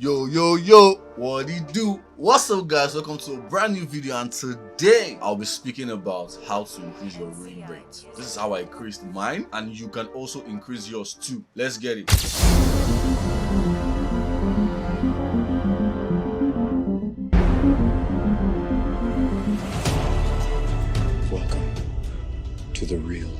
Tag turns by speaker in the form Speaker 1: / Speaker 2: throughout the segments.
Speaker 1: Yo, what do you do? What's up, guys? Welcome to a brand new video, and today I'll be speaking about how to increase your win rate. This is how I increased mine, and you can also increase yours too. Let's get it.
Speaker 2: Welcome to the real world.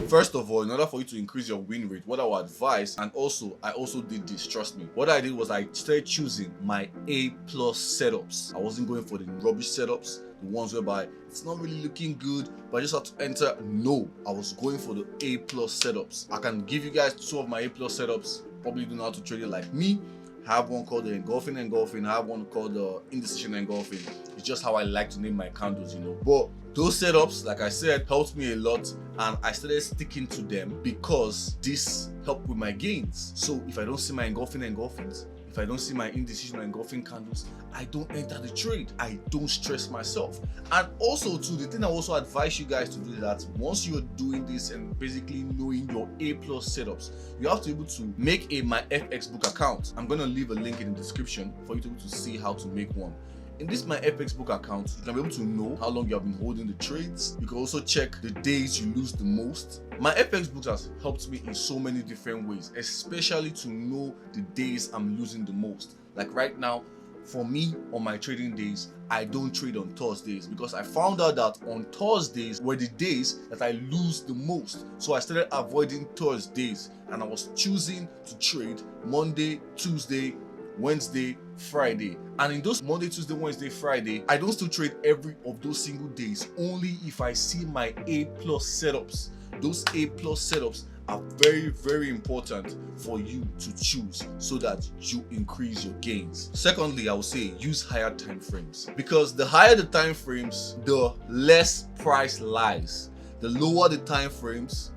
Speaker 1: First of all, in order for you to increase your win rate, what I would advise, and I also did this, trust me. What I did was I started choosing my A+ setups. I wasn't going for the rubbish setups, the ones whereby it's not really looking good, but I just had to enter. No, I was going for the A+ setups. I can give you guys two of my A+ setups. Probably don't know how to trade it like me. I have one called the engulfing. I have one called the indecision engulfing. It's just how I like to name my candles, But those setups, like I said, helped me a lot, and I started sticking to them because this helped with my gains. So if I don't see my engulfings, if I don't see my indecision or engulfing candles, I don't enter the trade. I don't stress myself. And also too, the thing I also advise you guys to do is that once you're doing this and basically knowing your A+ setups, you have to be able to make a My FX Book account. I'm gonna leave a link in the description for you to be able to see how to make one. In this My FX Book account, you can be able to know how long you have been holding the trades. You can also check the days you lose the most. My FX Book has helped me in so many different ways, especially to know the days I'm losing the most. Like right now, for me, on my trading days, I don't trade on Thursdays because I found out that on Thursdays were the days that I lose the most. So I started avoiding Thursdays, and I was choosing to trade Monday, Tuesday, Wednesday, Friday. And in those Monday, Tuesday, Wednesday, Friday, I don't still trade every of those single days, only if I see my A+ setups. Those A+ setups are very, very important for you to choose so that you increase your gains. Secondly, I would say use higher time frames, because the higher the time frames, the less price lies. The lower the time frames,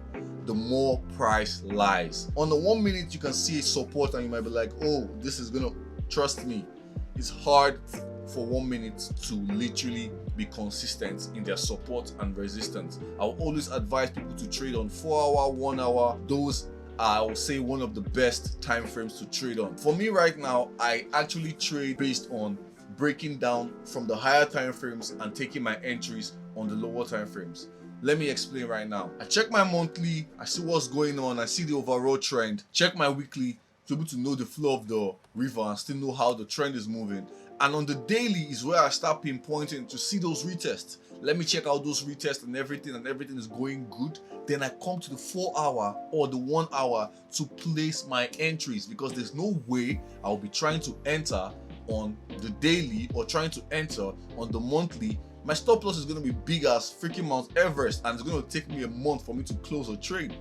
Speaker 1: the more price lies. On the 1 minute, you can see a support and you might be like, oh, this is gonna, trust me, it's hard for 1 minute to literally be consistent in their support and resistance. I'll always advise people to trade on 4 hour, 1 hour. Those are, I will say, one of the best time frames to trade on. For me right now, I actually trade based on breaking down from the higher time frames and taking my entries on the lower time frames. Let me explain right now. I check my monthly, I see what's going on, I see the overall trend. Check my weekly to be able to know the flow of the river and still know how the trend is moving. And on the daily is where I start pinpointing to see those retests. Let me check out those retests and everything is going good. Then I come to the 4 hour or the 1 hour to place my entries, because there's no way I'll be trying to enter on the daily or trying to enter on the monthly. My stop loss is going to be big as freaking Mount Everest, and it's going to take me a month for me to close a trade,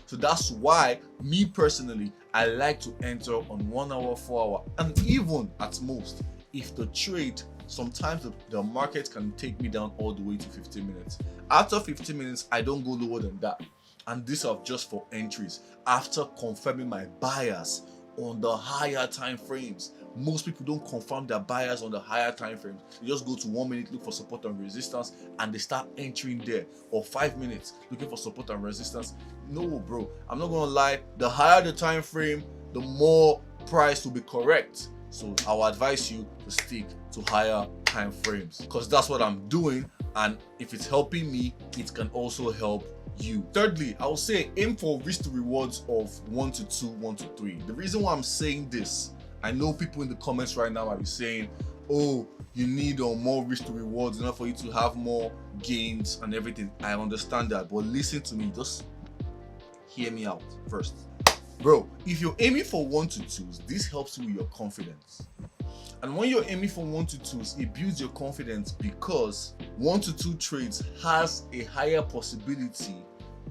Speaker 1: So that's why, me personally, I like to enter on 1 hour, 4 hour, and even at most, if the trade, sometimes the market can take me down all the way to 15 minutes. After 15 minutes, I don't go lower than that. And these are just for entries after confirming my bias on the higher time frames. Most people don't confirm their bias on the higher time frames. They just go to 1 minute, look for support and resistance, and they start entering there, or 5 minutes looking for support and resistance. No, bro, I'm not gonna lie, the higher the time frame, the more price will be correct. So I will advise you to stick to higher time frames, because that's what I'm doing, and if it's helping me, it can also help you. Thirdly, I will say aim for risk to rewards of 1 to 2, 1 to 3. The reason why I'm saying this, I know people in the comments right now might be saying, oh, you need more risk to rewards in order for you to have more gains and everything. I understand that, but listen to me, just hear me out first. Bro, if you're aiming for 1 to 2s, this helps you with your confidence. And when you're aiming for 1 to 2s, it builds your confidence, because 1 to 2 trades has a higher possibility,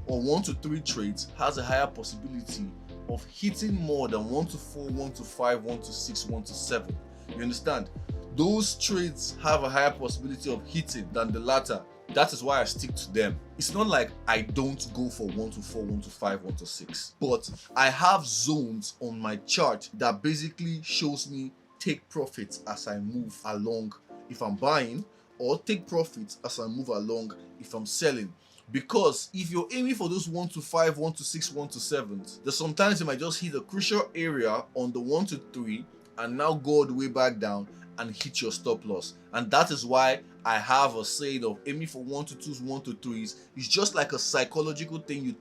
Speaker 1: or 1 to 3 trades has a higher possibility of hitting more than 1 to 4, 1 to 5, 1 to 6, 1 to 7. You understand? Those trades have a higher possibility of hitting than the latter. That is why I stick to them. It's not like I don't go for 1 to 4, 1 to 5, 1 to 6. But I have zones on my chart that basically shows me take profits as I move along if I'm buying, or take profits as I move along if I'm selling. Because if you're aiming for those 1 to 5, 1 to 6, 1 to 7s, there's sometimes you might just hit a crucial area on the 1 to 3 and now go all the way back down and hit your stop loss. And that is why I have a saying of aiming for 1 to 2s, 1 to 3s. It's just like a psychological thing you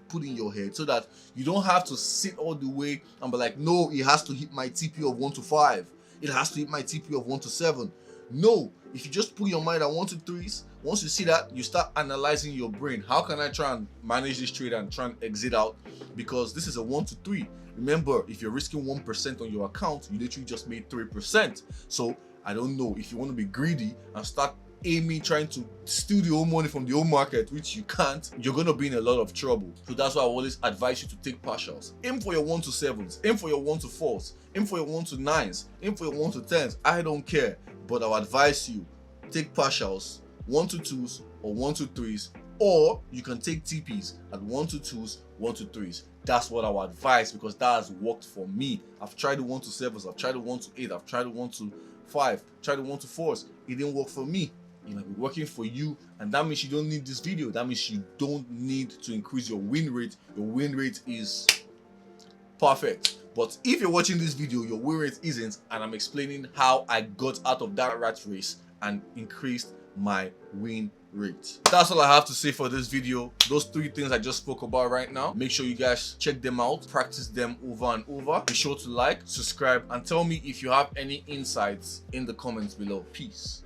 Speaker 1: put in your head, so that you don't have to sit all the way and be like, no, it has to hit my TP of 1 to 5. It has to hit my TP of 1 to 7. No, if you just put your mind at 1 to 3s, once you see that, you start analyzing your brain. How can I try and manage this trade and try and exit out? Because this is a 1 to 3. Remember, if you're risking 1% on your account, you literally just made 3%. So I don't know, if you want to be greedy and start aiming, trying to steal the whole money from the whole market, which you can't, you're going to be in a lot of trouble. So that's why I always advise you to take partials. Aim for your 1 to 7s, aim for your 1 to 4s, aim for your 1 to 9s, aim for your 1 to 10s. I don't care, but I'll advise you, take partials, 1 to 2s or 1 to 3s, or you can take TPs at 1 to 2s, 1 to 3s. That's what I would advise, because that has worked for me. I've tried the 1 to 7s, I've tried the 1 to 8, I've tried the 1 to 5, tried the 1 to 4s. It didn't work for me. It might be working for you, and that means you don't need this video. That means you don't need to increase your win rate. Your win rate is perfect. But if you're watching this video, your win rate isn't, and I'm explaining how I got out of that rat race and increased my win rate. That's all I have to say for this video. Those 3 things I just spoke about right now, make sure you guys check them out, practice them over and over. Be sure to like, subscribe, and tell me if you have any insights in the comments below. Peace.